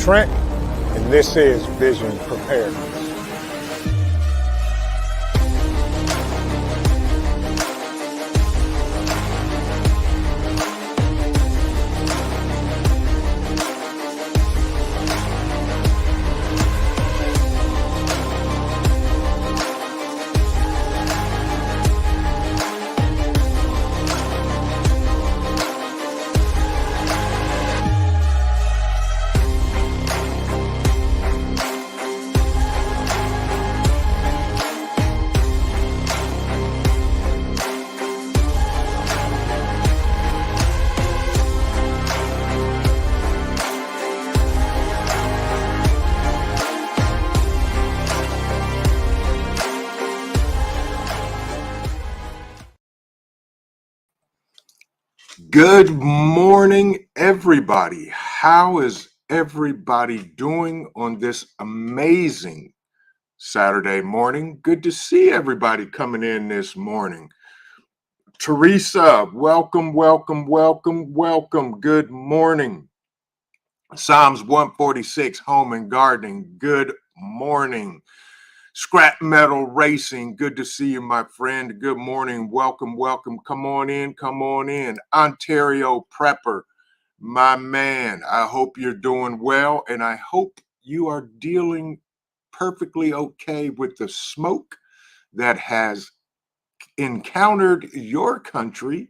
Trent, and this is Vision Preparedness. Good morning, everybody. How is everybody doing on this amazing Saturday morning? Good to see everybody coming in this morning. Teresa, welcome, welcome, welcome, welcome. Good morning. Psalms 146, Home and Gardening. Good morning. Scrap Metal Racing, good to see you, my friend. Good morning. Welcome, welcome. Come on in, come on in. Ontario Prepper, my man. I hope you're doing well, and I hope you are dealing perfectly okay with the smoke that has encountered your country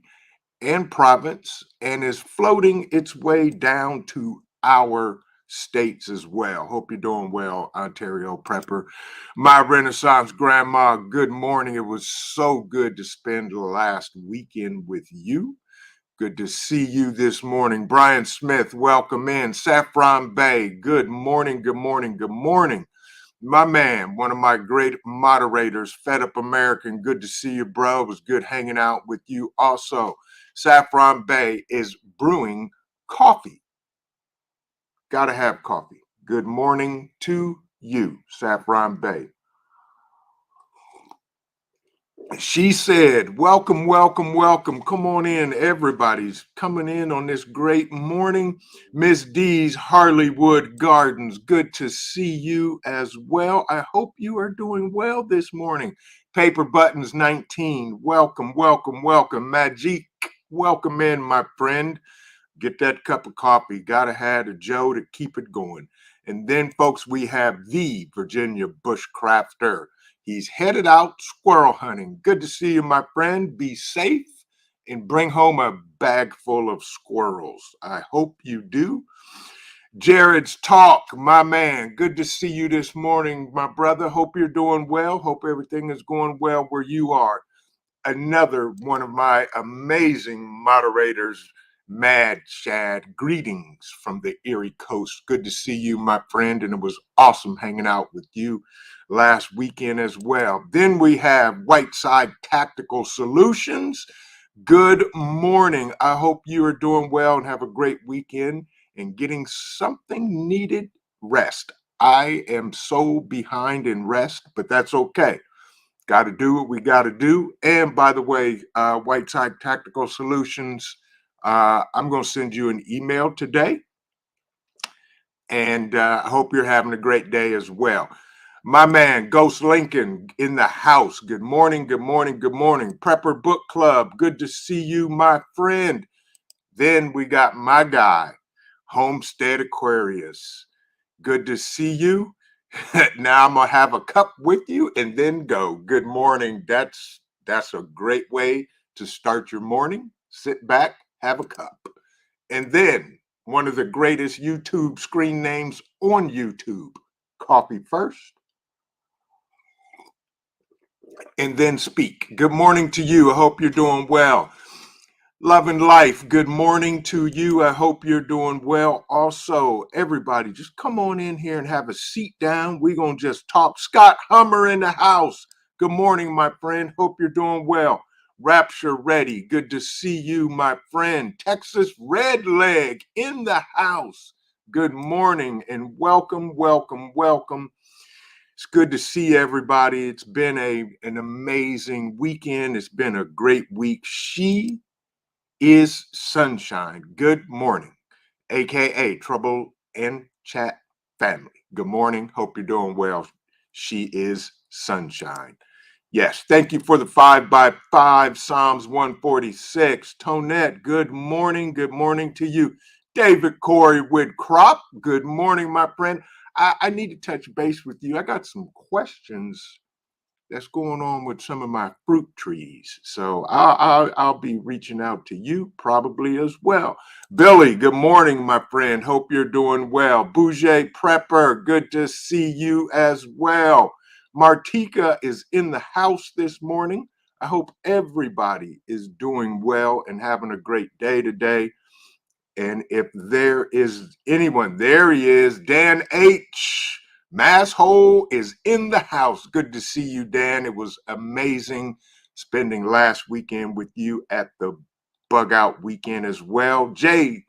and province and is floating its way down to our states as well. Hope you're doing well, Ontario Prepper. My Renaissance grandma, good morning. It was so good to spend the last weekend with you. Good to see you this morning. Brian Smith, welcome in. Saffron Bay, good morning, good morning, good morning. My man, one of my great moderators, Fed Up American, good to see you, bro. It was good hanging out with you also. Saffron Bay is brewing coffee. Gotta have coffee. Good morning to you, Saffron Bay. She said, welcome, welcome, welcome. Come on in. Everybody's coming in on this great morning. Miss D's Harleywood Gardens. Good to see you as well. I hope you are doing well this morning. Paper Buttons 19. Welcome, welcome, welcome. Magic, welcome in, my friend. Get that cup of coffee. Gotta have a Joe to keep it going. And then, folks, we have the Virginia Bushcrafter. He's headed out squirrel hunting. Good to see you, my friend. Be safe and bring home a bag full of squirrels. I hope you do. Jared's Talk, my man. Good to see you this morning, my brother. Hope you're doing well. Hope everything is going well where you are. Another one of my amazing moderators, Mad Shad. Greetings from the Erie Coast. Good to see you, my friend, and it was awesome hanging out with you last weekend as well. Then we have Whiteside Tactical Solutions. Good morning. I hope you are doing well and have a great weekend and getting something needed rest. I am so behind in rest, but that's okay. Got to do what we got to do. And by the way, Whiteside Tactical Solutions, I'm going to send you an email today. And I hope you're having a great day as well. My man, Ghost Lincoln in the house. Good morning, good morning, good morning. Prepper Book Club, good to see you, my friend. Then we got my guy, Homestead Aquarius. Good to see you. Now I'm going to have a cup with you and then go. Good morning. That's a great way to start your morning. Sit back, have a cup. And then one of the greatest YouTube screen names on YouTube, Coffee First, and then speak. Good morning to you. I hope you're doing well. Love and Life, good morning to you. I hope you're doing well. Also, everybody, just come on in here and have a seat down. We're going to just talk. Scott Hummer in the house. Good morning, my friend. Hope you're doing well. Rapture Ready, good to see you, my friend. Texas Red Leg in the house. Good morning and welcome, welcome, welcome. It's good to see everybody. It's been an amazing weekend. It's been a great week. She is Sunshine. Good morning, aka Trouble in Chat family. Good morning. Hope you're doing well. She is sunshine. Yes, thank you for the 5x5, Psalms 146. Tonette, good morning. Good morning to you. David Corey with Crop, good morning, my friend. I need to touch base with you. I got some questions that's going on with some of my fruit trees. So I'll be reaching out to you probably as well. Billy, good morning, my friend. Hope you're doing well. Bouger Prepper, good to see you as well. Martika is in the house this morning. I hope everybody is doing well and having a great day today. And if there is anyone, there he is, Dan H. Masshole is in the house. Good to see you, Dan. It was amazing spending last weekend with you at the Bug Out weekend as well. J3GS,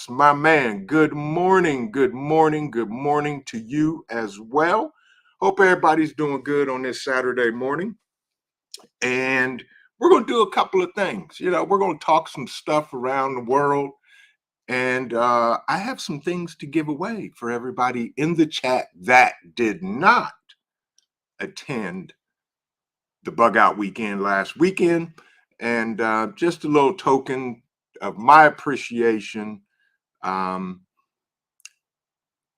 my man, good morning, good morning, good morning to you as well. Hope everybody's doing good on this Saturday morning. And we're going to do a couple of things. We're going to talk some stuff around the world. And I have some things to give away for everybody in the chat that did not attend the Bug Out weekend last weekend. And just a little token of my appreciation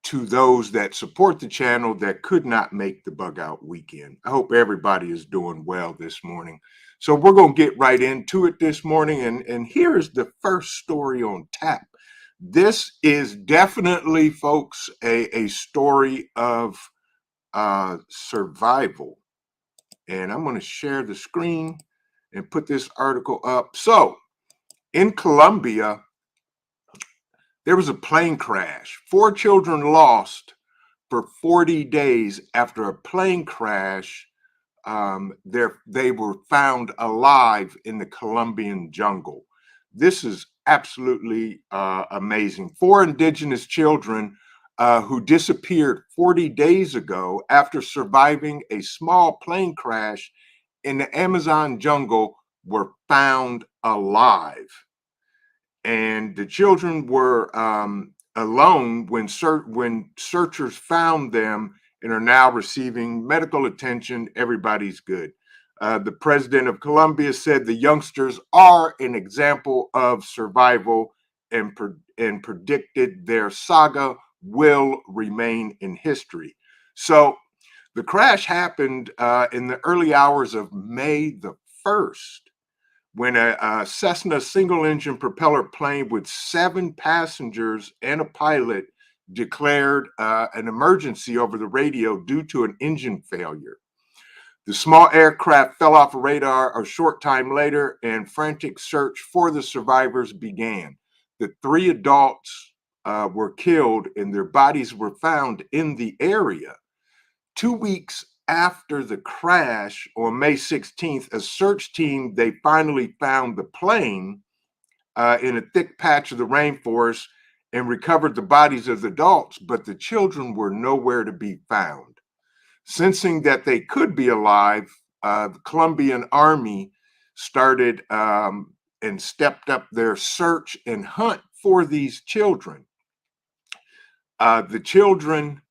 to those that support the channel that could not make the Bug Out weekend. I hope everybody is doing well this morning. So we're going to get right into it this morning. And here's the first story on tap. This is definitely, folks, a story of survival. And I'm going to share the screen and put this article up. So in Colombia, there was a plane crash. 4 children lost for 40 days after a plane crash. They were found alive in the Colombian jungle. This is absolutely amazing. 4 indigenous children who disappeared 40 days ago after surviving a small plane crash in the Amazon jungle were found alive. And the children were alone when searchers found them and are now receiving medical attention. Everybody's good. The president of Colombia said the youngsters are an example of survival and predicted their saga will remain in history. So the crash happened in the early hours of May the 1st. When a Cessna single-engine propeller plane with 7 passengers and a pilot declared an emergency over the radio due to an engine failure. The small aircraft fell off a radar a short time later, and frantic search for the survivors began. The 3 adults were killed, and their bodies were found in the area. 2 weeks after the crash on May 16th, a search team, they finally found the plane in a thick patch of the rainforest and recovered the bodies of the adults, but the children were nowhere to be found. Sensing that they could be alive, the Colombian army started and stepped up their search and hunt for these children. The children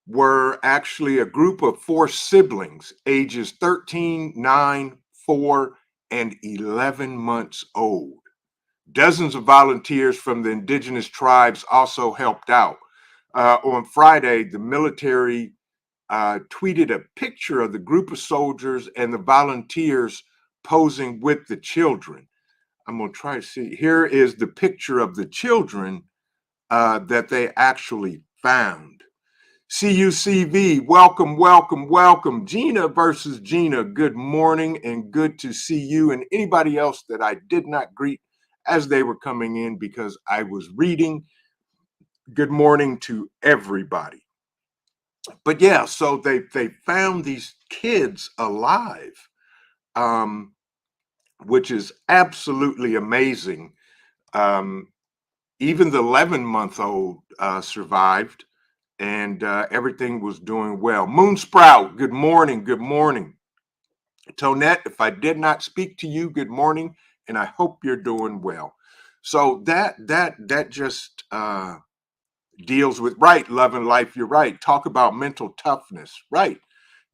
were actually a group of 4 siblings, ages 13, 9, 4, and 11 months old. Dozens of volunteers from the indigenous tribes also helped out. On Friday, the military tweeted a picture of the group of soldiers and the volunteers posing with the children. I'm going to try to see. Here is the picture of the children that they actually found. CUCV, welcome, welcome, welcome. Gina versus Gina, good morning and good to see you and anybody else that I did not greet as they were coming in because I was reading. Good morning to everybody. But yeah, so they found these kids alive, which is absolutely amazing. Even the 11-month-old survived. And everything was doing well. Moonsprout, good morning, good morning. Tonette, if I did not speak to you, good morning, and I hope you're doing well. So that just deals with, right, love and life. You're right. Talk about mental toughness. Right.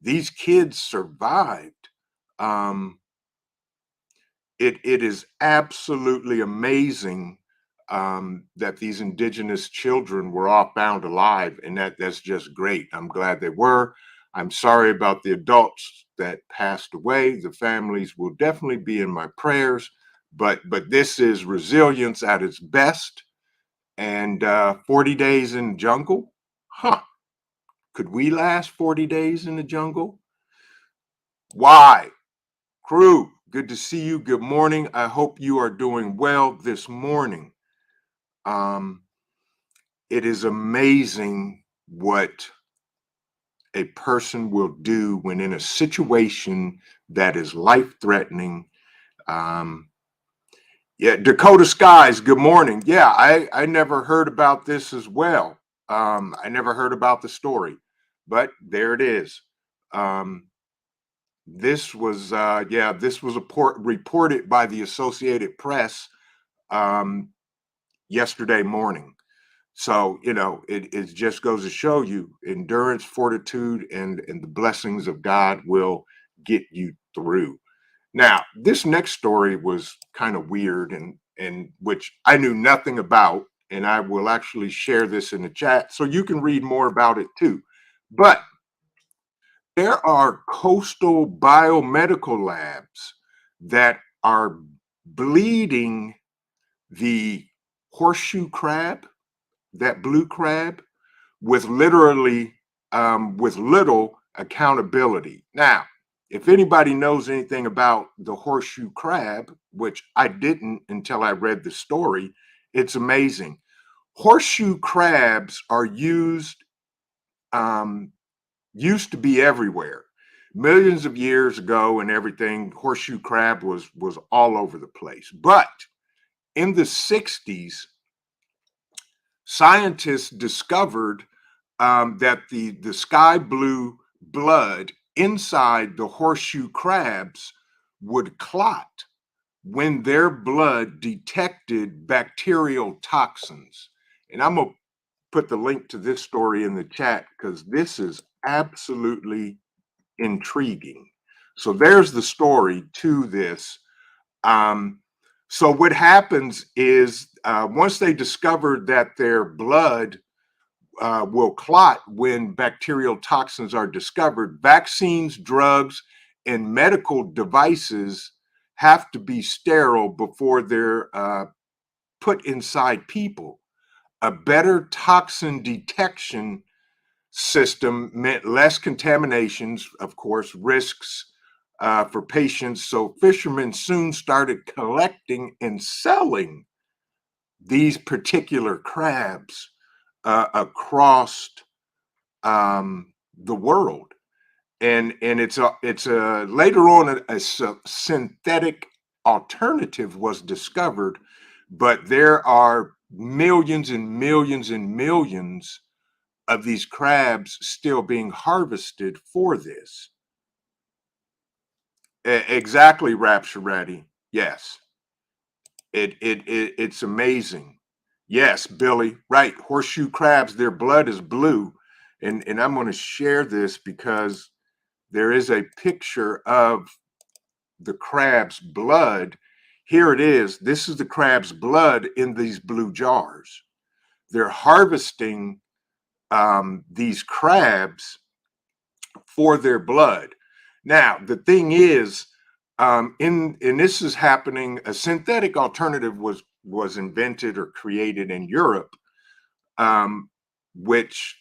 These kids survived. Um, it is absolutely amazing that these indigenous children were all found alive, and that's just great. I'm glad they were. I'm sorry about the adults that passed away. The families will definitely be in my prayers, but this is resilience at its best. And 40 days in the jungle, huh? Could we last 40 days in the jungle? Why? Crew, good to see you. Good morning. I hope you are doing well this morning. Um, it is amazing what a person will do when in a situation that is life threatening. Um, yeah, Dakota Skies, good morning. Yeah, I never heard about this as well. I never heard about the story, but there it is. Um, this was reported by the Associated Press um, yesterday morning. So, it just goes to show you endurance, fortitude, and the blessings of God will get you through. Now, this next story was kind of weird and which I knew nothing about, and I will actually share this in the chat so you can read more about it too. But there are coastal biomedical labs that are bleeding the horseshoe crab, that blue crab, with literally with little accountability. Now, if anybody knows anything about the horseshoe crab, which I didn't until I read the story, it's amazing. Horseshoe crabs are um, used to be everywhere. Millions of years ago and everything, horseshoe crab was all over the place. But in the 60s, scientists discovered that the sky blue blood inside the horseshoe crabs would clot when their blood detected bacterial toxins. And I'm going to put the link to this story in the chat because this is absolutely intriguing. So there's the story to this. Um, so what happens is once they discovered that their blood will clot when bacterial toxins are discovered, vaccines, drugs, and medical devices have to be sterile before they're put inside people. A better toxin detection system meant less contaminations, of course, risks for patients. So fishermen soon started collecting and selling these particular crabs across the world. And it's a later on a synthetic alternative was discovered, but there are millions and millions and millions of these crabs still being harvested for this. Exactly, Rapture Ready. Yes, it's amazing. Yes, Billy, right. Horseshoe crabs, their blood is blue. And I'm going to share this because there is a picture of the crab's blood. Here it is. This is the crab's blood in these blue jars. They're harvesting these crabs for their blood. Now, the thing is, and this is happening. A synthetic alternative was invented or created in Europe, um, which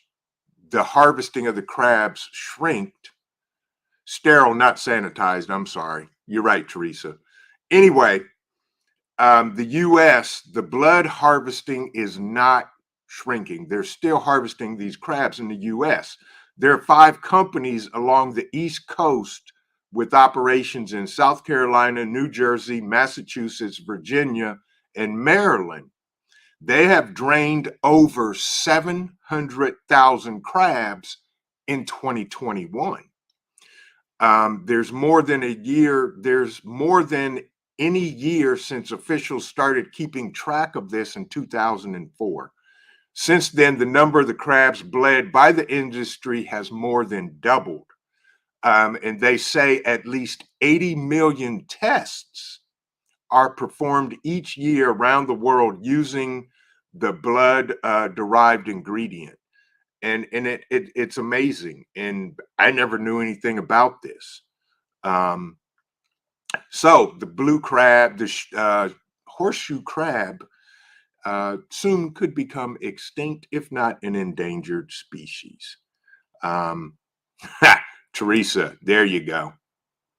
the harvesting of the crabs shrinked, sterile, not sanitized. I'm sorry. You're right, Teresa. Anyway, the U.S., the blood harvesting is not shrinking. They're still harvesting these crabs in the U.S. There are 5 companies along the East Coast with operations in South Carolina, New Jersey, Massachusetts, Virginia, and Maryland. They have drained over 700,000 crabs in 2021. There's more than a year, there's more than any year since officials started keeping track of this in 2004. Since then, the number of the crabs bled by the industry has more than doubled. And they say at least 80 million tests are performed each year around the world using the blood derived ingredient. And it's amazing. And I never knew anything about this. Um, so the blue crab, the horseshoe crab, soon could become extinct, if not an endangered species. Um, Teresa, there you go.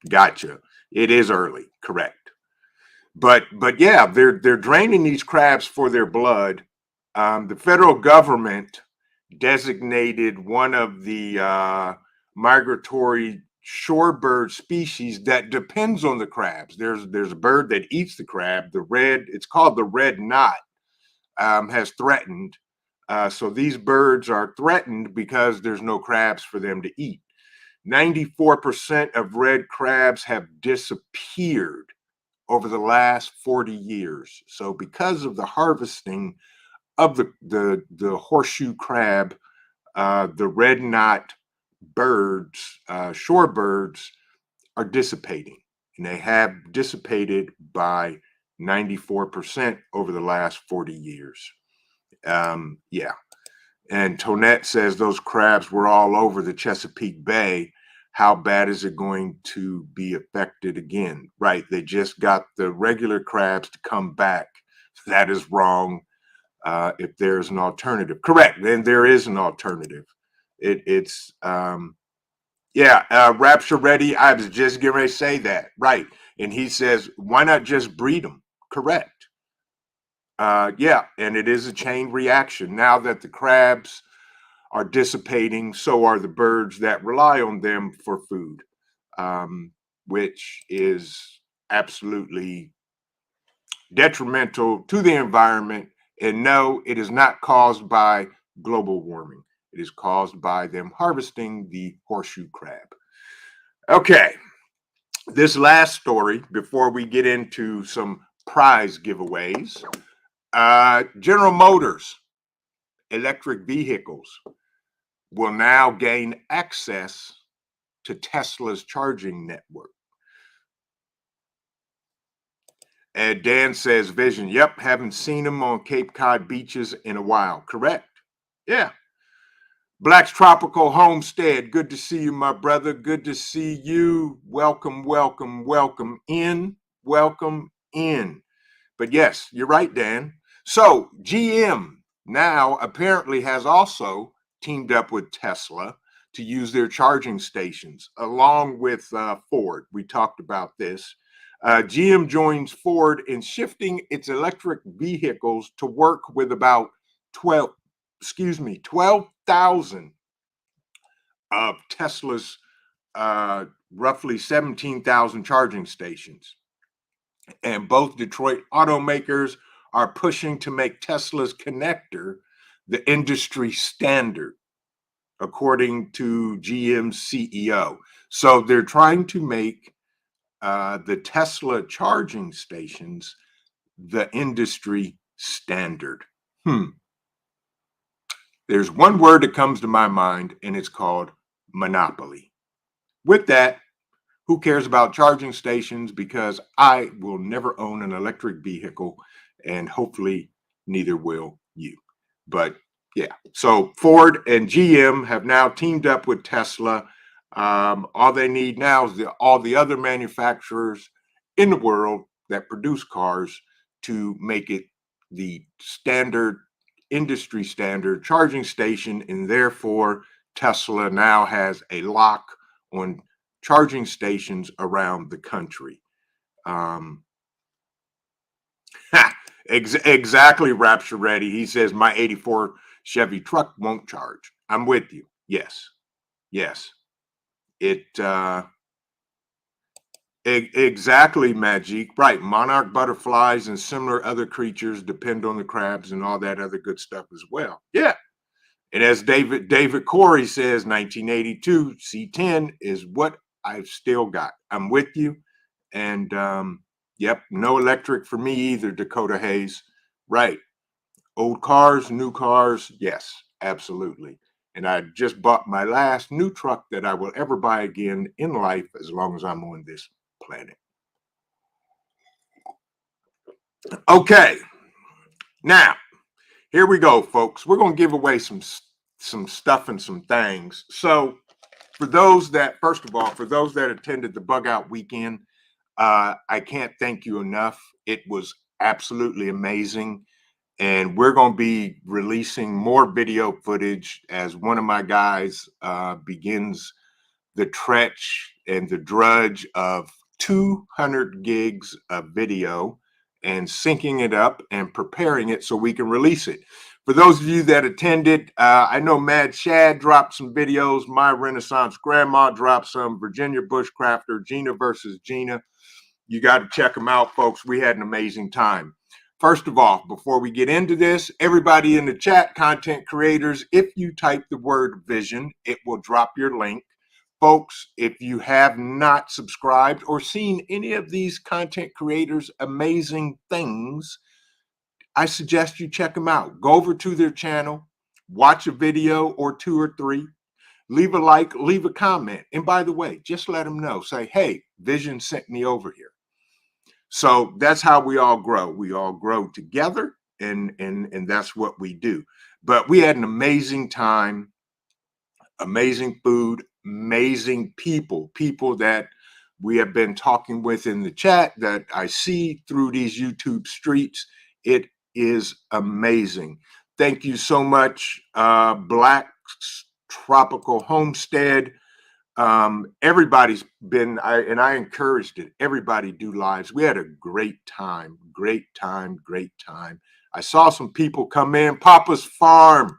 Gotcha. It is early, correct. But yeah, they're draining these crabs for their blood. The federal government designated one of the migratory shorebird species that depends on the crabs. There's a bird that eats the crab. It's called the red knot, has threatened. So these birds are threatened because there's no crabs for them to eat. 94% of red crabs have disappeared over the last 40 years. So because of the harvesting of the horseshoe crab, the red knot birds, shorebirds, are dissipating, and they have dissipated by 94% over the last 40 years. Yeah. And Tonette says those crabs were all over the Chesapeake Bay. How bad is it going to be affected again? Right. They just got the regular crabs to come back. That is wrong. If there's an alternative, correct. Then there is an alternative. It's Rapture Ready. I was just getting ready to say that. Right. And he says, why not just breed them? Correct. Yeah. And it is a chain reaction. Now that the crabs are dissipating, so are the birds that rely on them for food, which is absolutely detrimental to the environment. And no, it is not caused by global warming. It is caused by them harvesting the horseshoe crab. Okay, this last story before we get into some prize giveaways. General Motors electric vehicles will now gain access to Tesla's charging network. And Dan says, Vision, yep, haven't seen them on Cape Cod beaches in a while. Correct. Yeah. Black's Tropical Homestead, good to see you, my brother. Good to see you. Welcome, welcome, welcome in. Welcome in. But yes, you're right, Dan. So GM now apparently has also teamed up with Tesla to use their charging stations along with Ford. We talked about this. GM joins Ford in shifting its electric vehicles to work with about 12,000 of Tesla's roughly 17,000 charging stations. And both Detroit automakers are pushing to make Tesla's connector the industry standard, according to GM's CEO. So they're trying to make the Tesla charging stations the industry standard. There's one word that comes to my mind, and it's called monopoly. With that, who cares about charging stations? Because I will never own an electric vehicle, and hopefully neither will you. But yeah, so Ford and GM have now teamed up with Tesla. All they need now is all the other manufacturers in the world that produce cars to make it the standard, industry standard charging station, and therefore Tesla now has a lock on charging stations around the country. Exactly, Rapture Ready. He says, my 84 Chevy truck won't charge. I'm with you. Yes. Exactly, Magic. Right. Monarch butterflies and similar other creatures depend on the crabs and all that other good stuff as well. Yeah. And as David Corey says, 1982 C10 is what I've still got. I'm with you. And yep, no electric for me either, Dakota Hayes. Right. Old cars, new cars, yes, absolutely. And I just bought my last new truck that I will ever buy again in life as long as I'm on this planet. Okay, now here we go, folks. We're going to give away some stuff and some things. So for those that, first of all, for those that attended the Bug Out Weekend, I can't thank you enough. It was absolutely amazing. And we're going to be releasing more video footage as one of my guys begins the stretch and the drudge of 200 gigs of video and syncing it up and preparing it so we can release it. For those of you that attended, I know Mad Shad dropped some videos. My Renaissance Grandma dropped some. Virginia Bushcrafter, Gina versus Gina. You got to check them out, folks. We had an amazing time. First of all, before we get into this, everybody in the chat, content creators, if you type the word vision, it will drop your link. Folks, if you have not subscribed or seen any of these content creators' amazing things, I suggest you check them out. Go over to their channel, watch a video or two or three, leave a like, leave a comment. And by the way, just let them know. Say, hey, Vision sent me over here. So that's how we all grow. We all grow together, and that's what we do. But we had an amazing time, amazing food, amazing people that we have been talking with in the chat that I see through these YouTube streets. It is amazing. Thank you so much, Black Tropical Homestead. Everybody's been, I encouraged it. Everybody do lives. We had a great time. I saw some people come in. Papa's Farm,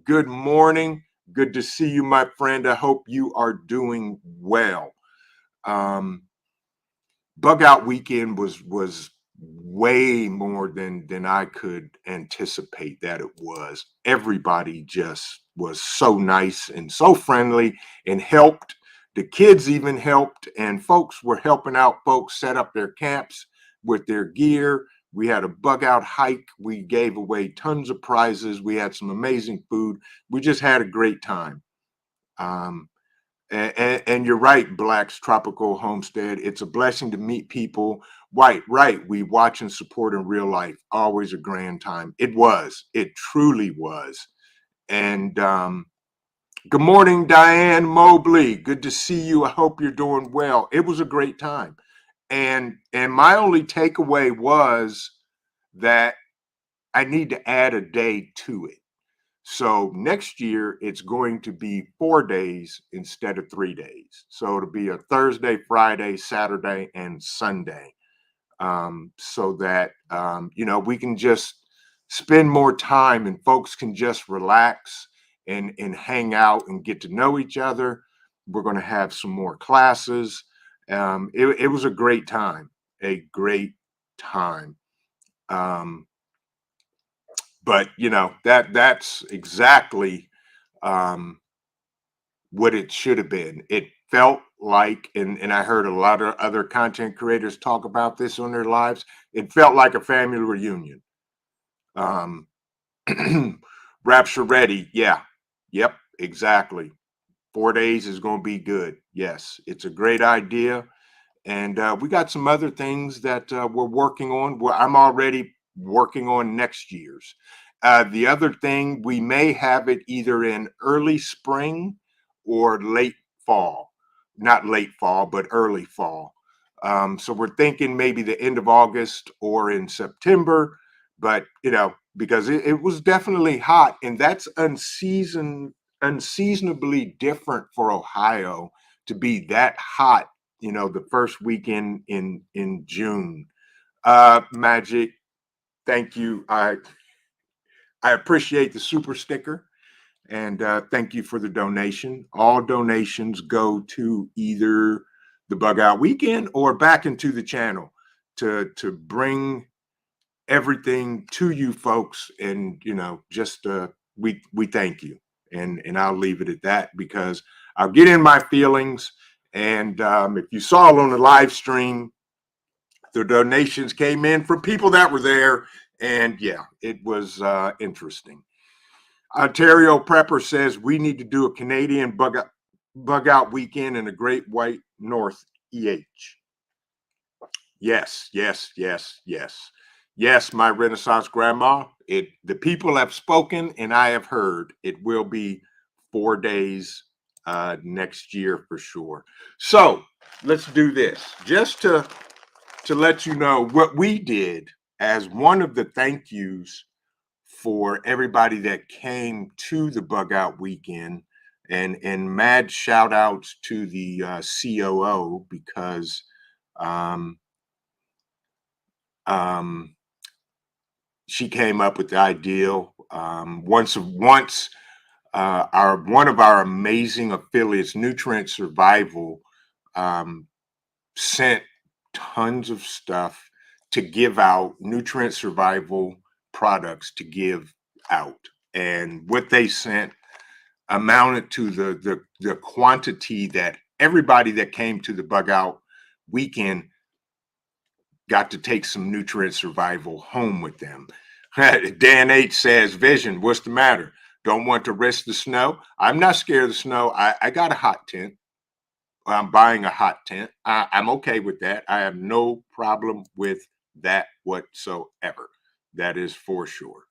good morning. Good to see you, my friend. I hope you are doing well. Bug Out Weekend was way more than I could anticipate that it was. Everybody just was so nice and so friendly and helped. The kids even helped, and folks were helping out folks set up their camps with their gear. We had a bug out hike. We gave away tons of prizes. We had some amazing food. We just had a great time. And you're right, Black's Tropical Homestead. It's a blessing to meet people. Right. We watch and support in real life. Always a grand time. It truly was. And good morning, Diane Mobley. Good to see you. I hope you're doing well. It was a great time. And my only takeaway was that I need to add a day to it. So next year, it's going to be 4 days instead of 3 days. So it'll be a Thursday, Friday, Saturday, and Sunday. So that, we can just spend more time and folks can just relax and hang out and get to know each other. We're going to have some more classes. It was a great time, But that's exactly what it should have been. It felt like, and I heard a lot of other content creators talk about this on their lives. It felt like a family reunion. Rapture ready, yeah, yep, exactly. 4 days is going to be good. Yes, it's a great idea. And we got some other things that we're working on. I'm already working on next year's. The other thing, we may have it either in early spring or late fall. Not late fall, but early fall. So we're thinking maybe the end of August or in September. But, because it was definitely hot, and that's unseasonably different for Ohio to be that hot, the first weekend in June. Magic, thank you. I appreciate the super sticker, and thank you for the donation. All donations go to either the Bug Out Weekend or back into the channel to bring everything to you folks. And just we thank you, and I'll leave it at that because I'll get in my feelings. And if you saw it on the live stream, the donations came in from people that were there, And yeah, it was interesting. Ontario Prepper says we need to do a Canadian bug out weekend in the Great White North EH. Yes, yes, yes, yes. Yes, my Renaissance grandma. The people have spoken and I have heard. It will be 4 days next year for sure. So let's do this. Just to let you know what we did as one of the thank yous for everybody that came to the bug out weekend, and mad shout outs to the COO because um, um, she came up with the ideal. Once our one of our amazing affiliates, Nutrient Survival, um, sent tons of stuff to give out, Nutrient Survival products to give out, and what they sent amounted to the quantity that everybody that came to the bug out weekend got to take some Nutrient Survival home with them. Dan H says, Vision, what's the matter? Don't want to risk the snow? I'm not scared of the snow. I got a hot tent. I'm buying a hot tent. I'm okay with that. I have no problem with that whatsoever. That is for sure.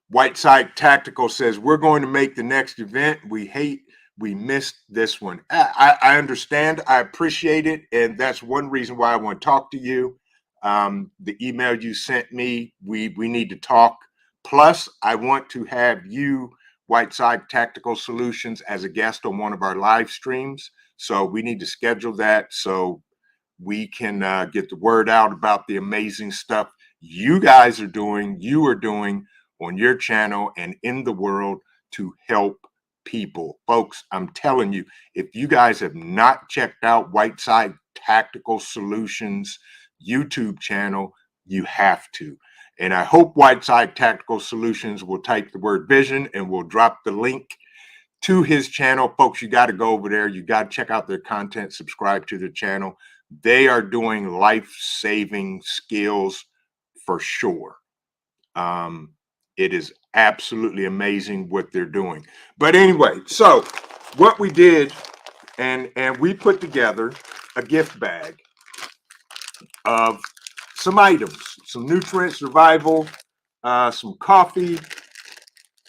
Whiteside Tactical says, we're going to make the next event. We missed this one. I understand. I appreciate it. And that's one reason why I want to talk to you. The email you sent me, we need to talk. Plus, I want to have you, Whiteside Tactical Solutions, as a guest on one of our live streams. So we need to schedule that so we can get the word out about the amazing stuff you guys are doing, on your channel and in the world to help people. Folks, I'm telling you, if you guys have not checked out Whiteside Tactical Solutions YouTube channel, you have to. And I hope Whiteside Tactical Solutions will type the word vision and we'll drop the link to his channel. Folks, you got to go over there. You got to check out their content, subscribe to the channel. They are doing life-saving skills for sure. It is absolutely amazing what they're doing. But anyway, so what we did, and we put together a gift bag of some items, some Nutrient Survival, some coffee.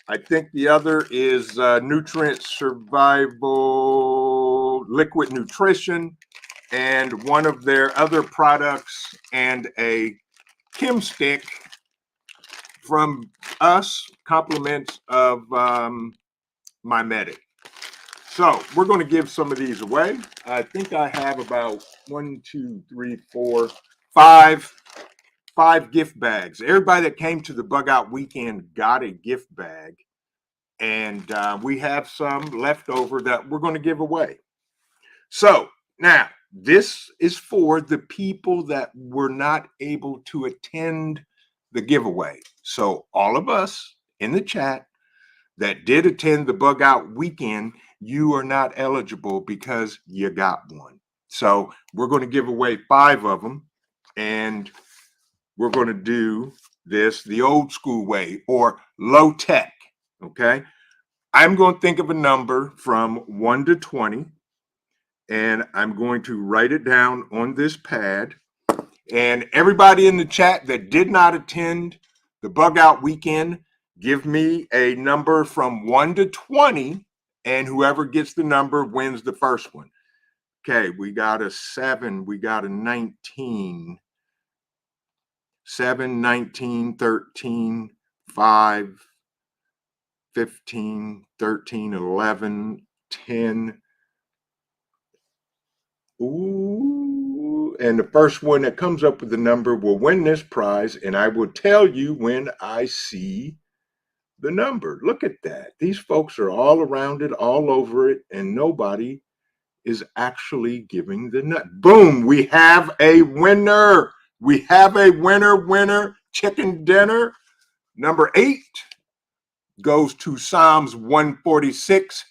I think the other is Nutrient Survival Liquid Nutrition, and one of their other products, and a Kim stick from us, compliments of my medic. So we're going to give some of these away. I think I have about 5 gift bags. Everybody that came to the bug out weekend got a gift bag, and we have some left over that we're going to give away. So now this is for the people that were not able to attend the giveaway. So all of us in the chat that did attend the bug out weekend, you are not eligible because you got one. So we're going to give away 5 of them, and we're going to do this the old school way, or low tech. Okay. I'm going to think of a number from 1 to 20, and I'm going to write it down on this pad. And everybody in the chat that did not attend the bug out weekend, give me a number from 1 to 20, and whoever gets the number wins the first one. Okay, we got a 7, we got a 19, 7, 19, 13, 5, 15, 13, 11, 10. Ooh, and the first one that comes up with the number will win this prize, and I will tell you when I see the number. Look at that. These folks are all around it, all over it, and nobody is actually giving the nut. Boom, we have a winner. We have a winner, chicken dinner. Number 8 goes to Psalms 146,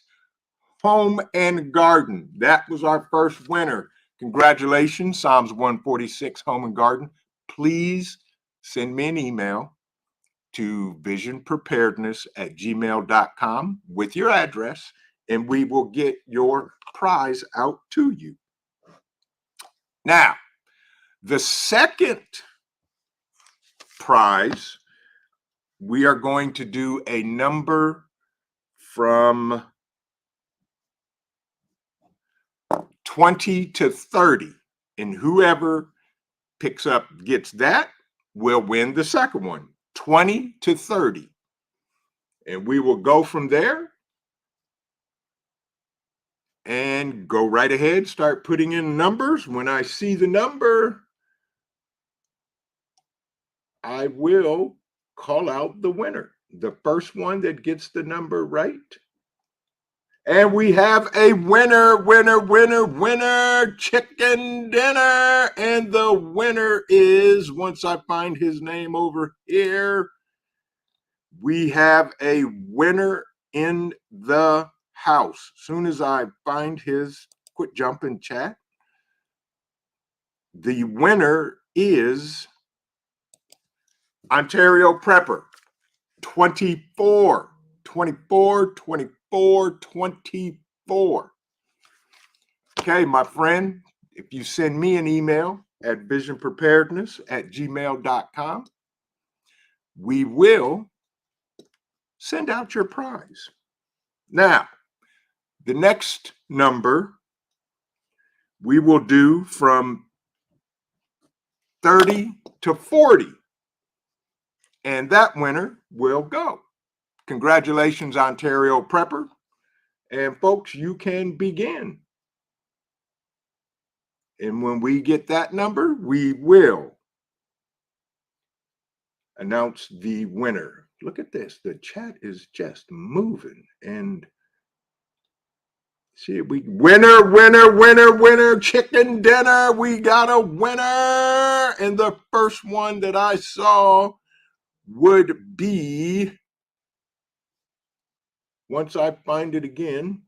Home and Garden. That was our first winner. Congratulations, Psalms 146, Home and Garden. Please send me an email to visionpreparedness@gmail.com with your address, and we will get your prize out to you. Now, the second prize, we are going to do a number from 20 to 30, and whoever gets that will win the second one, 20 to 30. And we will go from there and go right ahead, start putting in numbers. When I see the number, I will call out the winner, the first one that gets the number right. And we have a winner, chicken dinner. And the winner is, once I find his name over here, we have a winner in the house. Soon as I find his, quit jumping chat. The winner is Ontario Prepper, 24. Okay, my friend, if you send me an email at visionpreparedness@gmail.com, we will send out your prize. Now, the next number we will do from 30 to 40, and that winner will go. Congratulations, Ontario Prepper. And folks, you can begin. And when we get that number, we will announce the winner. Look at this. The chat is just moving. And see, winner, chicken dinner. We got a winner. And the first one that I saw would be, once I find it again,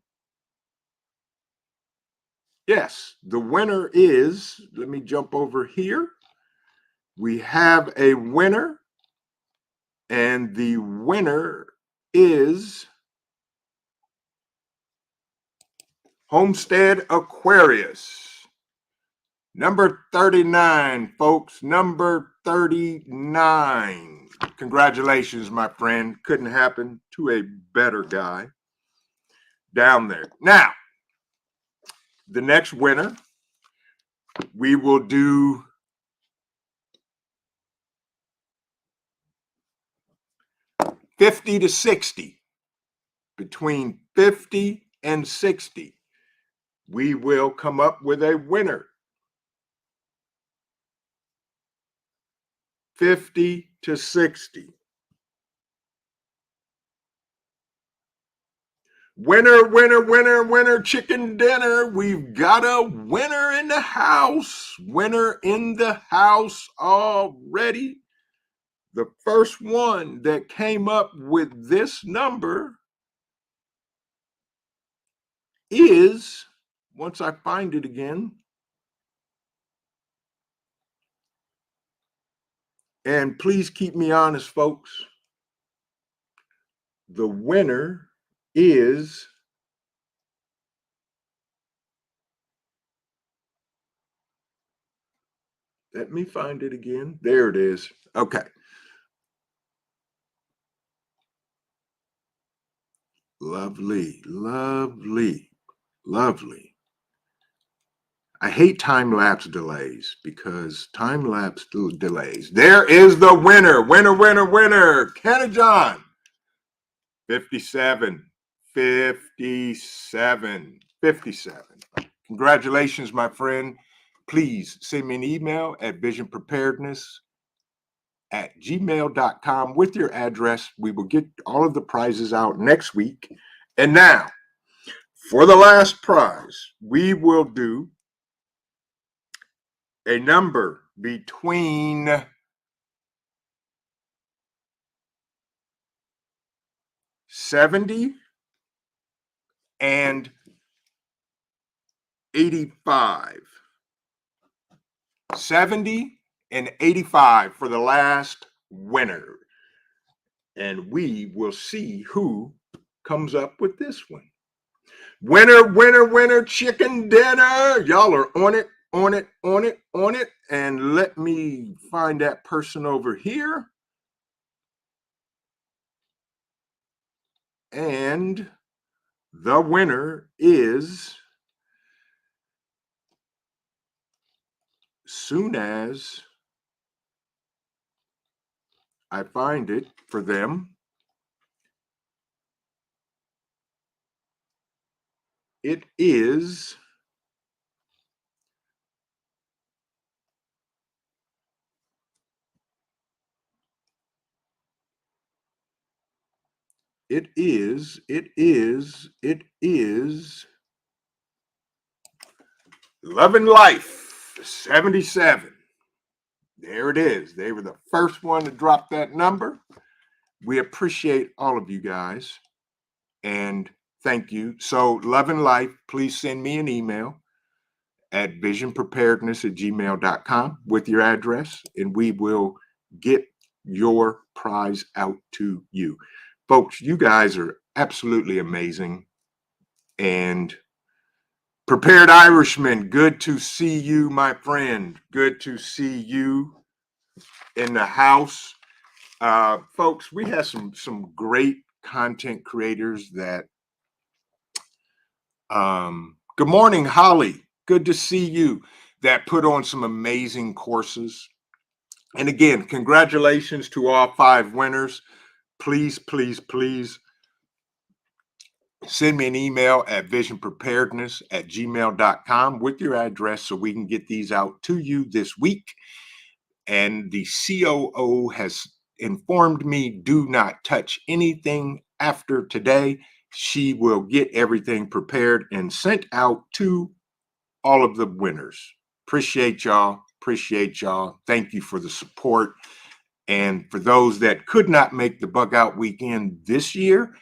yes, the winner is, let me jump over here. We have a winner, and the winner is Homestead Aquarius. Number 39, folks, number 39. Congratulations, my friend. Couldn't happen to a better guy down there. Now, the next winner, we will do $50 to $60. Between 50 and 60, we will come up with a winner. 50 to 60. Winner, chicken dinner. We've got a winner in the house. Winner in the house already. The first one that came up with this number is, once I find it again, and please keep me honest, folks, the winner is let me find it again. There it is. Okay. Lovely. I hate time-lapse delays because time-lapse delays. There is the winner. Winner. Kenna John. 57. Congratulations, my friend. Please send me an email at visionpreparedness@gmail.com with your address. We will get all of the prizes out next week. And now, for the last prize, we will do a number between 70 and 85. 70 $185 for the last winner. And we will see who comes up with this one. Winner, winner, winner, chicken dinner. Y'all are on it, on it, on it, on it. And let me find that person over here. And the winner is, soon as I find it for them, it is it is Love and Life 77. There it is. They were the first one to drop that number. We appreciate all of you guys and thank you. So, Love and Life, please send me an email at visionpreparedness@gmail.com with your address, and we will get your prize out to you. Folks, you guys are absolutely amazing. And Prepared Irishman, good to see you, my friend. Good to see you in the house. Folks, we have some great content creators that good morning, Holly. Good to see you, that put on some amazing courses. And again, congratulations to all 5 winners. Please, please, please send me an email at visionpreparedness@gmail.com with your address so we can get these out to you this week. And the COO has informed me, do not touch anything after today. She will get everything prepared and sent out to all of the winners. Appreciate y'all. Appreciate y'all. Thank you for the support. And for those that could not make the Bug Out Weekend this year,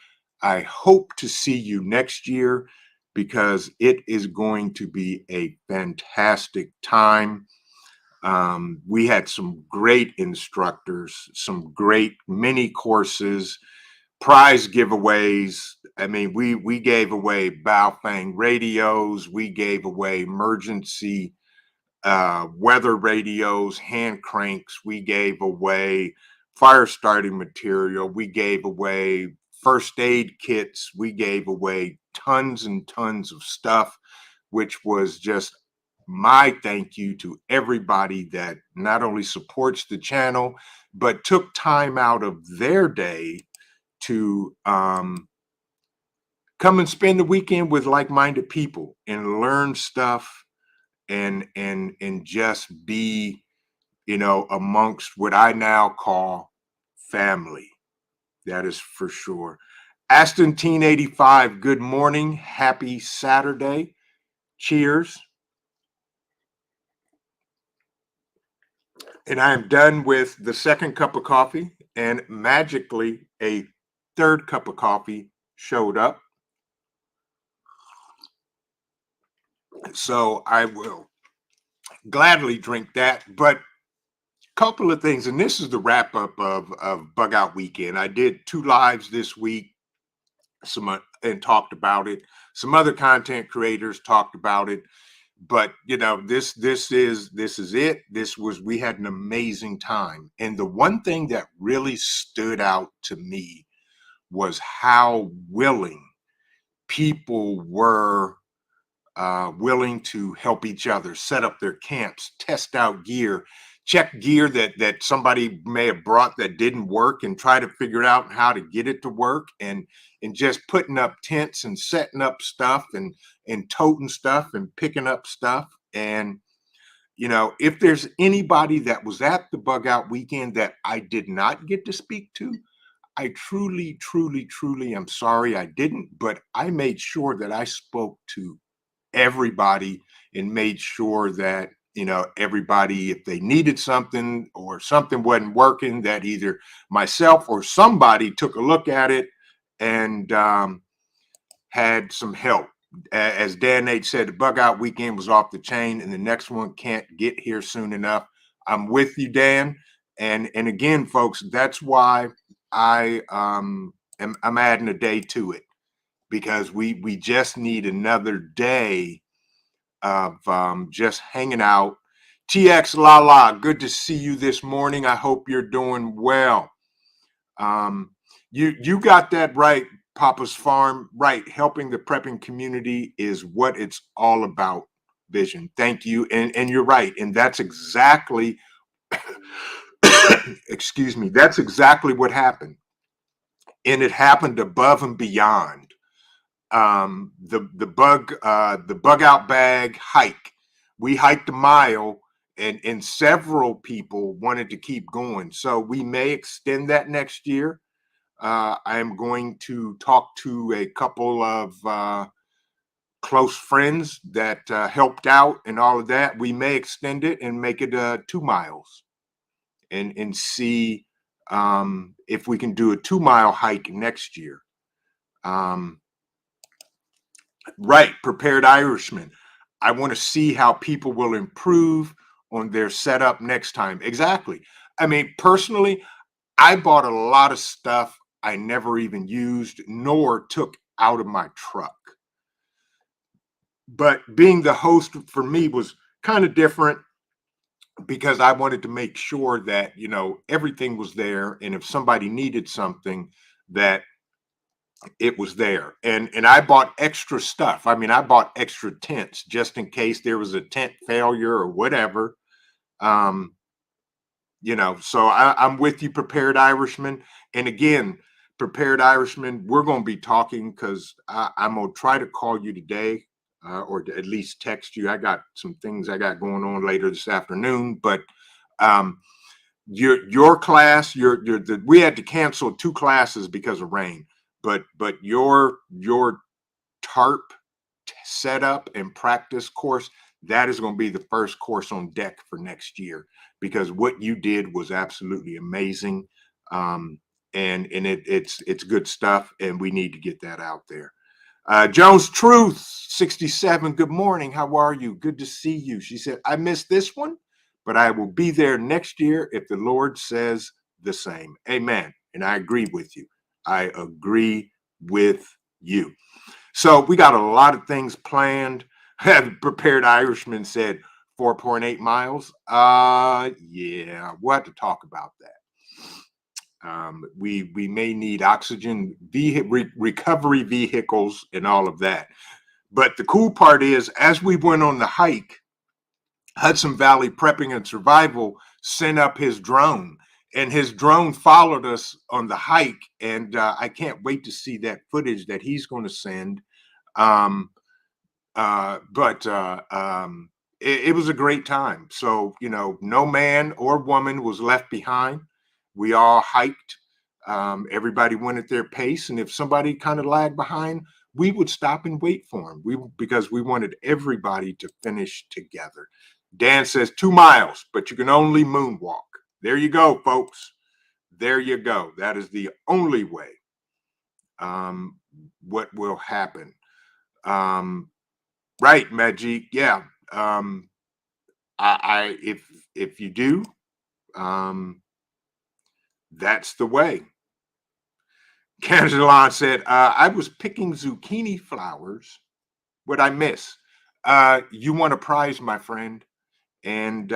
I hope to see you next year because it is going to be a fantastic time. We had some great instructors, some great mini courses, prize giveaways. I mean, we gave away Baofeng radios, we gave away emergency weather radios, hand cranks, we gave away fire starting material, we gave away first aid kits, we gave away tons and tons of stuff, which was just my thank you to everybody that not only supports the channel, but took time out of their day to come and spend the weekend with like-minded people and learn stuff and just be, amongst what I now call family. That is for sure. Aston Teen 85, good morning. Happy Saturday. Cheers. And I am done with the second cup of coffee, and magically a third cup of coffee showed up. So I will gladly drink that. But a couple of things, and this is the wrap up of Bug Out Weekend. I did 2 lives this week, and talked about it. Some other content creators talked about it. But this is it. We had an amazing time. And the one thing that really stood out to me was how willing people were, willing to help each other, set up their camps, test out gear, check gear that somebody may have brought that didn't work, and try to figure out how to get it to work, and just putting up tents and setting up stuff and toting stuff and picking up stuff. And if there's anybody that was at the Bug Out Weekend that I did not get to speak to, I truly, truly, truly am sorry I didn't, but I made sure that I spoke to everybody and made sure that everybody, if they needed something or something wasn't working, that either myself or somebody took a look at it and had some help. As Dan H said, the Bug Out Weekend was off the chain and the next one can't get here soon enough. I'm with you, Dan. And again, folks, that's why I'm adding a day to it, because we just need another day of just hanging out. TX La, good to see you this morning. I hope you're doing well. You got that right, Papa's Farm. Right, helping the prepping community is what it's all about. Vision. Thank you, and you're right, and that's exactly excuse me, that's exactly what happened, and it happened above and beyond. The bug out bag hike. We hiked a mile, and several people wanted to keep going, so we may extend that next year. I am going to talk to a couple of close friends that helped out and all of that. We may extend it and make it 2 miles, and see if we can do a 2 mile hike next year. Right, Prepared Irishman. I want to see how people will improve on their setup next time. Exactly. I mean, personally, I bought a lot of stuff I never even used nor took out of my truck. But being the host for me was kind of different, because I wanted to make sure that, everything was there. And if somebody needed something, that it was there. And I bought extra stuff. I mean, I bought extra tents just in case there was a tent failure or whatever. Um, so I'm with you, Prepared Irishman. And again, Prepared Irishman, we're going to be talking, because I'm going to try to call you today, or at least text you. I got some things I got going on later this afternoon, but um, your class, we had to cancel 2 classes because of rain, but your tarp setup and practice course, that is going to be the first course on deck for next year, because what you did was absolutely amazing. It's good stuff, and we need to get that out there. Jones Truth 67, good morning, how are you? Good to see you. She said, I missed this one, but I will be there next year if the Lord says the same. Amen. And I agree with you. I agree with you. So we got a lot of things planned. Prepared Irishman said 4.8 miles. Yeah, we'll have to talk about that. We may need oxygen recovery vehicles and all of that. But the cool part is, as we went on the hike, Hudson Valley Prepping and Survival sent up his drone, and his drone followed us on the hike. And I can't wait to see that footage that he's going to send. It was a great time. So, no man or woman was left behind. We all hiked. Everybody went at their pace. And if somebody kind of lagged behind, we would stop and wait for them. Because we wanted everybody to finish together. Dan says 2 miles, but you can only moonwalk. There you go, folks. There you go. That is the only way. What will happen? Right, Magic. Yeah. If you do, that's the way. Cangelon said, I was picking zucchini flowers. What I miss? You want a prize, my friend, and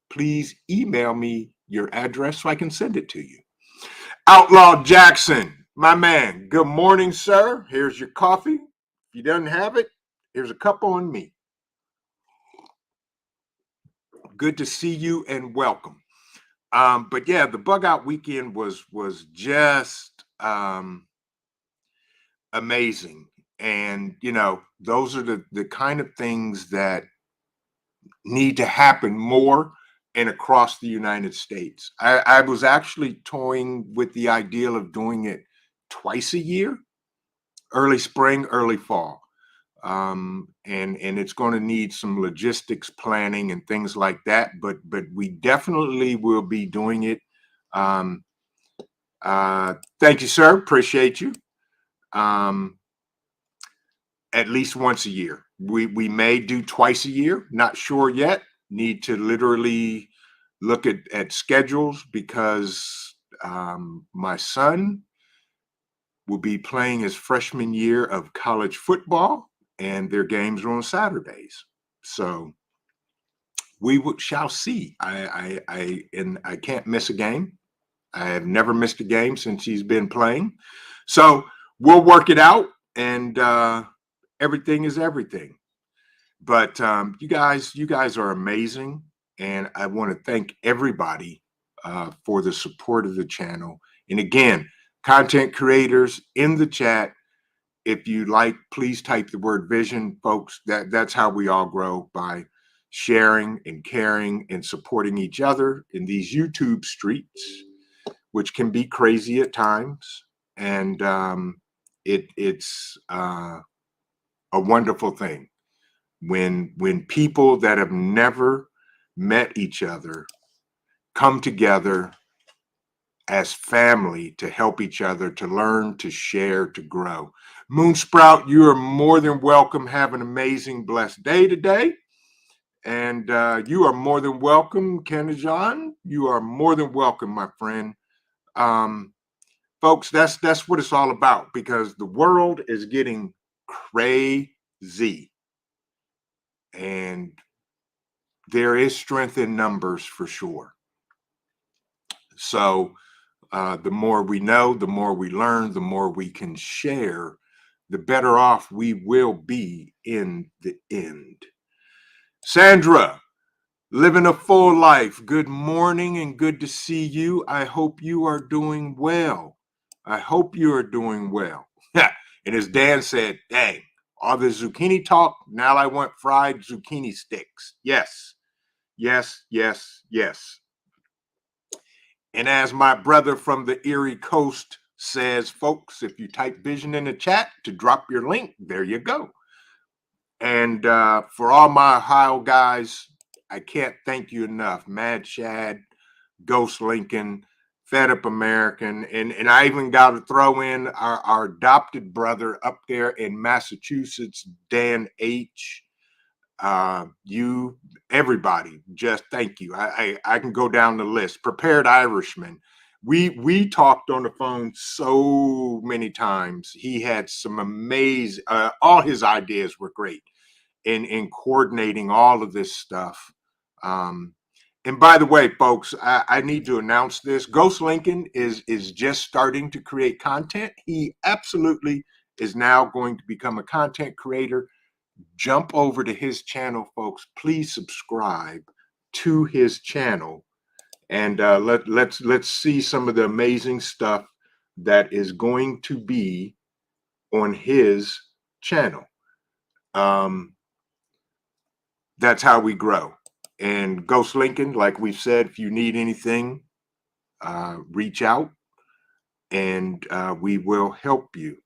please email me your address so I can send it to you. Outlaw Jackson, my man. Good morning, sir. Here's your coffee. If you don't have it, here's a cup on me. Good to see you and welcome. But yeah, the bug out weekend was just amazing. And those are the kind of things that need to happen more and across the United States. I was actually toying with the ideal of doing it twice a year, early spring, early fall. And it's going to need some logistics planning and things like that, but we definitely will be doing it. Thank you, sir. Appreciate you. At least once a year. We may do twice a year. Not sure yet. need to literally look at schedules because my son will be playing his freshman year of college football, and their games are on Saturdays. So shall see. I can't miss a game. I have never missed a game since he's been playing. So we'll work it out, and everything is everything. But you guys are amazing, and I want to thank everybody for the support of the channel. And again, content creators in the chat, if you like, please type the word vision, folks. That's how we all grow, by sharing and caring and supporting each other in these YouTube streets, which can be crazy at times. And it's a wonderful thing when people that have never met each other come together as family to help each other, to learn, to share, to grow. Moonsprout, you are more than welcome. Have an amazing, blessed day today. And you are more than welcome. Kenajon, you are more than welcome, my friend. Folks, that's what it's all about, because the world is getting crazy. And there is strength in numbers for sure. So the more we know, the more we learn, the more we can share, the better off we will be in the end. Sandra, living a full life. Good morning and good to see you. I hope you are doing well. I hope you are doing well. And as Dan said, dang, all the zucchini talk, now I want fried zucchini sticks. Yes, yes, yes, yes. And as my brother from the Erie Coast says, folks, if you type vision in the chat to drop your link, there you go. And for all my Ohio guys, I can't thank you enough. Mad Shad, Ghost Lincoln, Fed Up American, and I even got to throw in our adopted brother up there in Massachusetts, Dan H. You, everybody, just thank you. I can go down the list. Prepared Irishman. We talked on the phone so many times. He had some amazing, all his ideas were great in coordinating all of this stuff. And by the way, folks, I need to announce this. Ghost Lincoln is just starting to create content. He absolutely is now going to become a content creator. Jump over to his channel, folks. Please subscribe to his channel, and let's see some of the amazing stuff that is going to be on his channel. That's how we grow. And Ghost Lincoln, like we've said, if you need anything, reach out, and we will help you.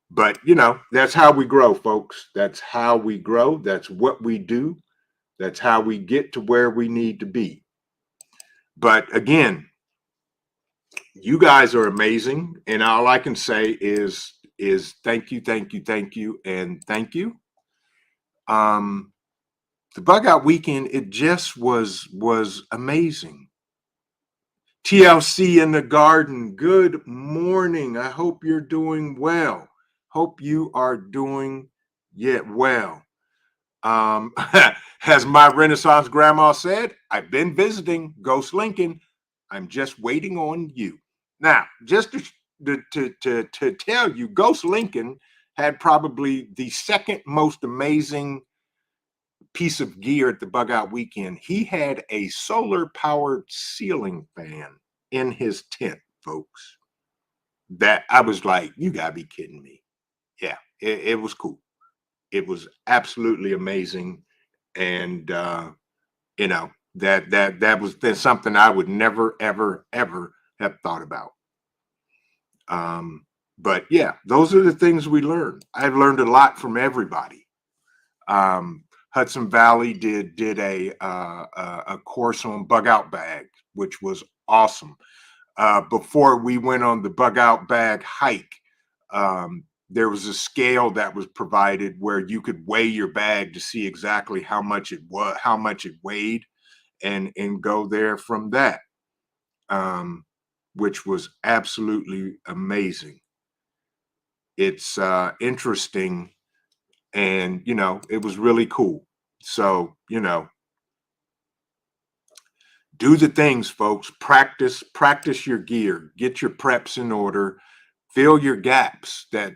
But you know, that's how we grow, folks. That's how we grow. That's what we do. That's how we get to where we need to be. But again, you guys are amazing, and all I can say is thank you, thank you, thank you, and thank you. The bug out weekend, it just was amazing. TLC in the garden, good morning. I hope you're doing well. Hope you are doing well. As my Renaissance grandma said, I've been visiting Ghost Lincoln. I'm just waiting on you. Now, just to tell you, Ghost Lincoln had probably the second most amazing piece of gear at the bug out weekend. He had a solar powered ceiling fan in his tent, folks. That I was like, you gotta be kidding me. Yeah, it was cool. It was absolutely amazing. And you know, that was something I would never, ever, ever have thought about. But yeah, those are the things we learn. I've learned a lot from everybody. Hudson Valley did a course on bug out bag, which was awesome. Before we went on the bug out bag hike, There was a scale that was provided where you could weigh your bag to see exactly how much it was, how much it weighed, and go there from that, um, which was absolutely amazing. It's interesting, and it was really cool. So do the things, folks. Practice your gear. Get your preps in order. Fill your gaps uh,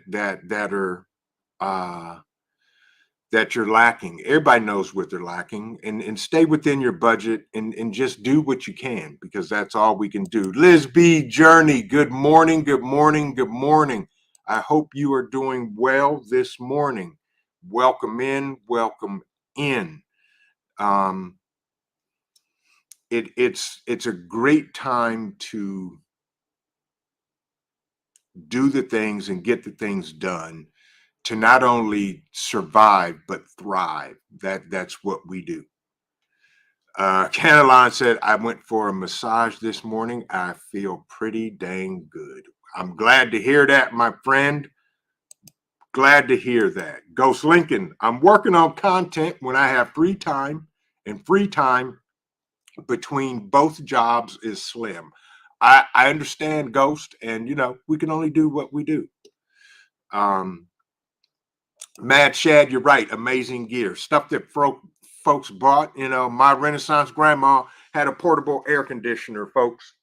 that you're lacking. Everybody knows what they're lacking, and stay within your budget, and just do what you can, because that's all we can do. Liz B. Journey, good morning, good morning, good morning. I hope you are doing well this morning. Welcome in, welcome in. Um, it's a great time to do the things and get the things done, to not only survive but thrive. That's what we do. Caroline said, I went for a massage this morning. I feel pretty dang good. I'm glad to hear that, my friend. Glad to hear that. Ghost Lincoln, I'm working on content when I have free time, and free time between both jobs is slim. I understand, Ghost, and we can only do what we do. Um, Mad Shad, you're right. Amazing gear. Stuff that folks bought. My Renaissance grandma had a portable air conditioner, folks.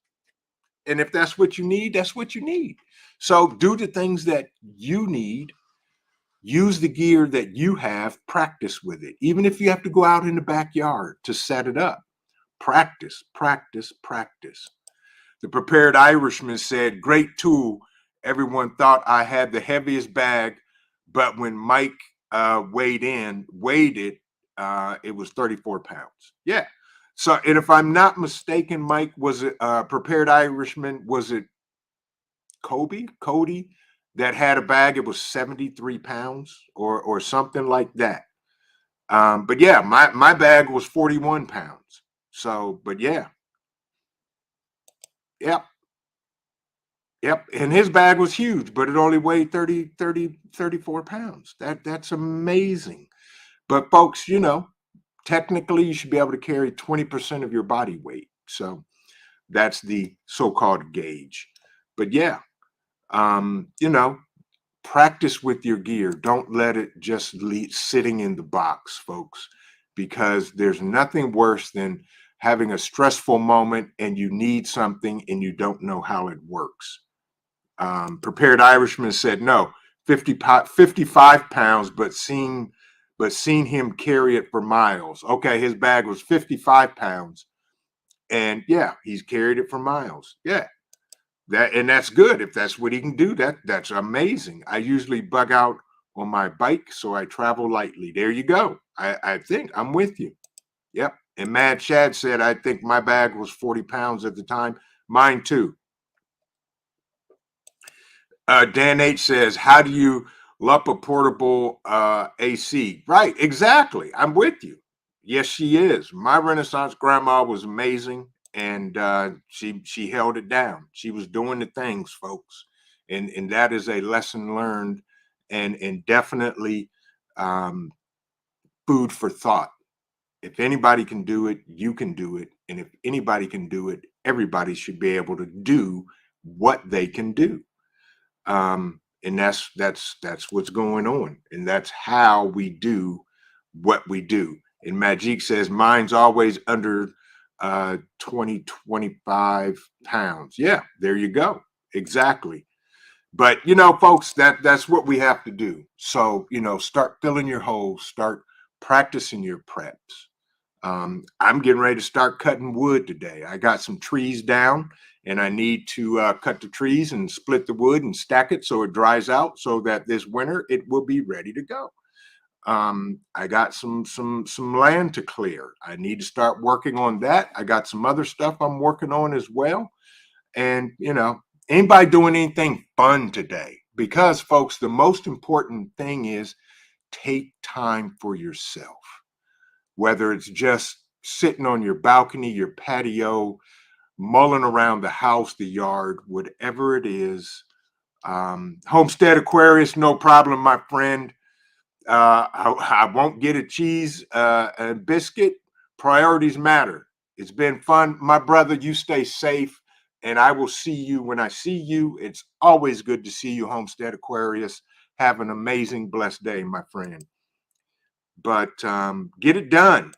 And if that's what you need, that's what you need. So do the things that you need. Use the gear that you have. Practice with it. Even if you have to go out in the backyard to set it up. Practice, practice, practice. The Prepared Irishman said, great tool. Everyone thought I had the heaviest bag, but when Mike weighed it, it was 34 pounds. Yeah. So, and if I'm not mistaken, Mike, was it Prepared Irishman? Was it Cody that had a bag? It was 73 pounds or something like that. But yeah, my bag was 41 pounds. So, but yeah, yep. Yep, and his bag was huge, but it only weighed 34 pounds. That's amazing. But folks, technically you should be able to carry 20% of your body weight. So that's the so-called gauge. But yeah, um, you know, practice with your gear. Don't let it just sitting in the box, folks, because there's nothing worse than having a stressful moment and you need something and you don't know how it works. Prepared Irishman said no, 55 pounds, but seen him carry it for miles. Okay, his bag was 55 pounds, and yeah, he's carried it for miles. Yeah, that's good if that's what he can do. That's amazing. I usually bug out on my bike, so I travel lightly. There you go. I think I'm with you. Yep. And Mad Chad said, I think my bag was 40 pounds at the time. Mine too. Dan H says, how do you lump a portable AC? Right, exactly. I'm with you. Yes, she is. My Renaissance grandma was amazing, and she held it down. She was doing the things, folks, and that is a lesson learned, and definitely um, food for thought. If anybody can do it, you can do it, and if anybody can do it, everybody should be able to do what they can do. And that's what's going on, and that's how we do what we do. And Magic says mine's always under 20 25 pounds. Yeah, there you go. Exactly. But folks, that's what we have to do. So start filling your holes, start practicing your preps. I'm getting ready to start cutting wood today. I got some trees down, and I need to cut the trees and split the wood and stack it so it dries out, so that this winter it will be ready to go. I got some land to clear. I need to start working on that. I got some other stuff I'm working on as well. And anybody doing anything fun today? Because folks, the most important thing is take time for yourself, whether it's just sitting on your balcony, your patio, mulling around the house, the yard, whatever it is. Homestead Aquarius, no problem, my friend. I won't get a cheese and biscuit. Priorities matter. It's been fun. My brother, you stay safe, and I will see you when I see you. It's always good to see you, Homestead Aquarius. Have an amazing, blessed day, my friend. But get it done.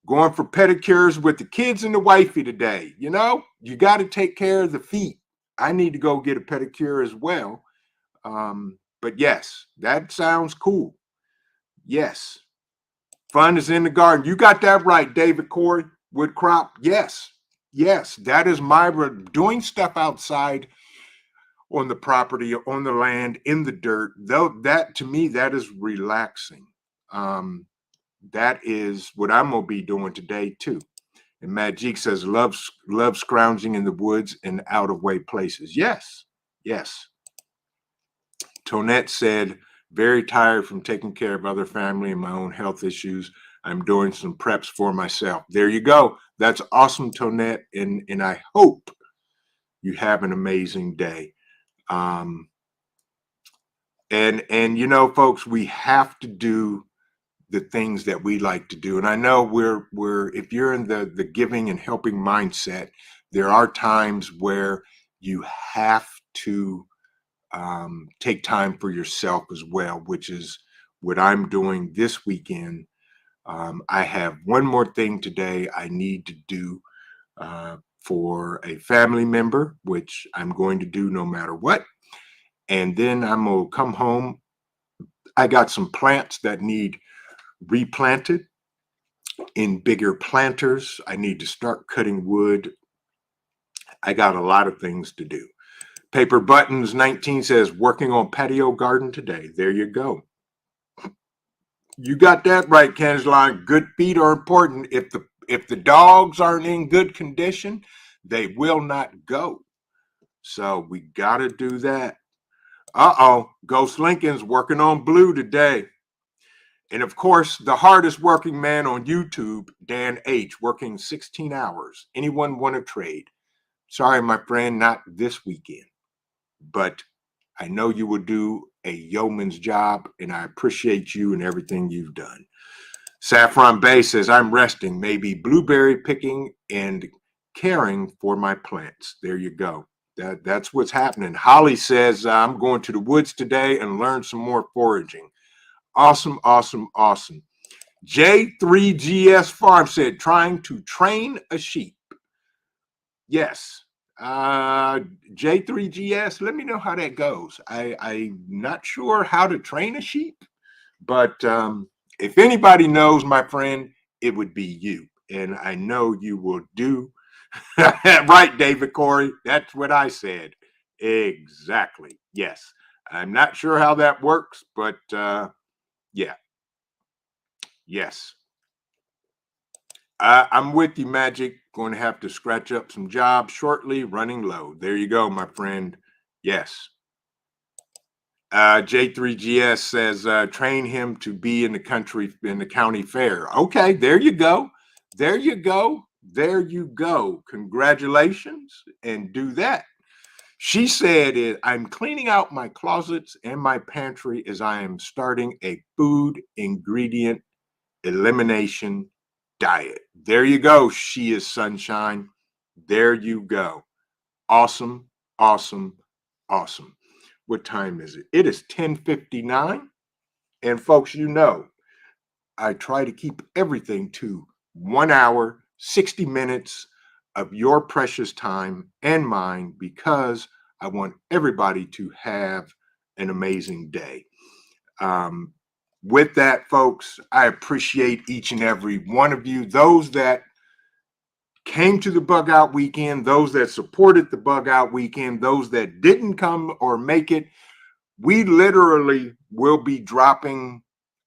Going for pedicures with the kids and the wifey today. You know, you got to take care of the feet. I need to go get a pedicure as well. But yes, that sounds cool. Yes. Fun is in the garden. You got that right, David Corey. Wood crop. Yes. Yes. That is my doing stuff outside on the property, on the land, in the dirt. Though that to me, that is relaxing. That is what I'm gonna be doing today too. And Magic says, love scrounging in the woods and out of way places. Yes. Yes. Tonette said, very tired from taking care of other family and my own health issues. I'm doing some preps for myself. There you go. That's awesome, Tonette. And I hope you have an amazing day. And you know, folks, we have to do the things that we like to do. And I know we're if you're in the giving and helping mindset, there are times where you have to take time for yourself as well, which is what I'm doing this weekend. I have one more thing today I need to do for a family member, which I'm going to do no matter what. And then I'm going to come home. I got some plants that need replanted in bigger planters. I need to start cutting wood. I got a lot of things to do. Paper Buttons 19 says, working on patio garden today. There you go. You got that right, Canceline. Good feet are important. If the dogs aren't in good condition, they will not go. So we got to do that. Ghost Lincoln's working on blue today. And of course, the hardest working man on YouTube, Dan H., working 16 hours. Anyone want to trade? Sorry, my friend, not this weekend. But I know you will do a yeoman's job, and I appreciate you and everything you've done. Saffron Bay says, I'm resting, maybe blueberry picking and caring for my plants. There you go. That's what's happening. Holly says, I'm going to the woods today and learn some more foraging. Awesome, awesome, awesome. J3GS Farm said, trying to train a sheep. Yes. J3GS, let me know how that goes. I'm not sure how to train a sheep, but if anybody knows, my friend, it would be you. And I know you will do right, David Corey. That's what I said. Exactly. Yes. I'm not sure how that works, but yeah. Yes. I'm with you, Magic. Going to have to scratch up some jobs shortly, running low. There you go, my friend. Yes. J3GS says, train him to be in the county fair. Okay, there you go. There you go. There you go. Congratulations, and do that. She said, I'm cleaning out my closets and my pantry as I am starting a food ingredient elimination diet. There you go. She is sunshine. There you go. Awesome, awesome, awesome. What time is it? It is 10:59. And folks, you know, I try to keep everything to 1 hour, 60 minutes of your precious time and mine because I want everybody to have an amazing day. With that, folks, I appreciate each and every one of you. Those that came to the bug out weekend, those that supported the bug out weekend, those that didn't come or make it. We literally will be dropping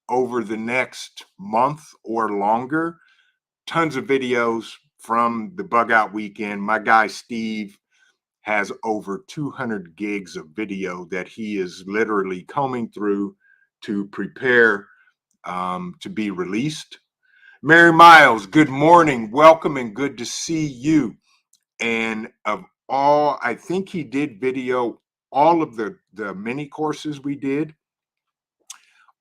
over the next month or longer tons of videos from the bug out weekend. My guy Steve has over 200 gigs of video that he is literally combing through to prepare to be released. Mary Miles, good morning, welcome, and good to see you. And of all, I think he did video all of the mini courses we did,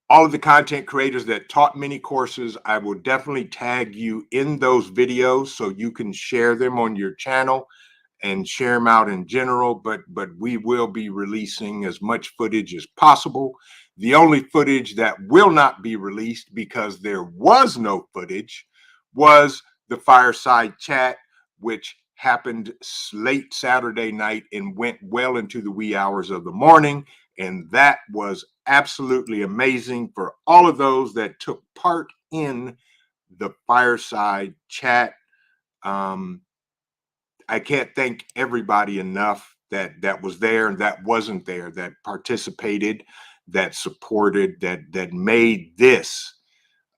all of the content creators that taught mini courses. I will definitely tag you in those videos so you can share them on your channel and share them out in general, but we will be releasing as much footage as possible. The only footage that will not be released, because there was no footage, was the fireside chat, which happened late Saturday night and went well into the wee hours of the morning. And that was absolutely amazing for all of those that took part in the fireside chat. I can't thank everybody enough that was there and that wasn't there, that participated, that supported, that made this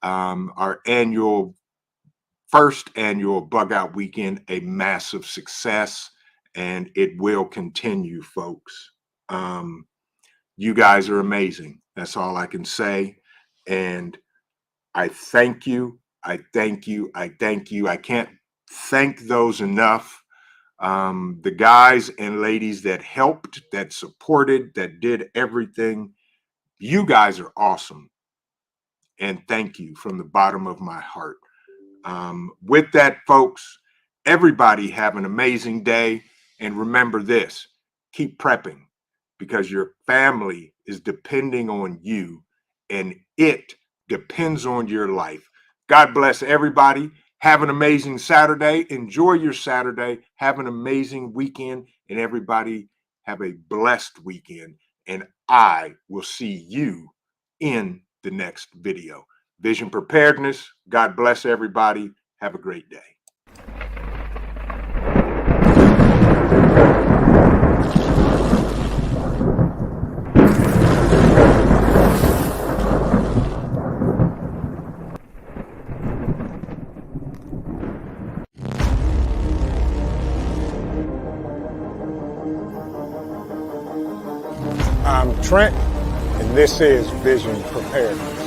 our first annual Bug Out Weekend a massive success, and it will continue, folks. You guys are amazing. That's all I can say. And I thank you. I thank you. I thank you. I can't thank those enough. The guys and ladies that helped, that supported, that did everything. You guys are awesome. And thank you from the bottom of my heart. With that, folks, everybody have an amazing day. And remember this, keep prepping, because your family is depending on you and it depends on your life. God bless everybody. Have an amazing Saturday. Enjoy your Saturday. Have an amazing weekend. And everybody have a blessed weekend. And I will see you in the next video. Vision Preparedness. God bless everybody. Have a great day. I'm Trent, and this is Vision Preparedness.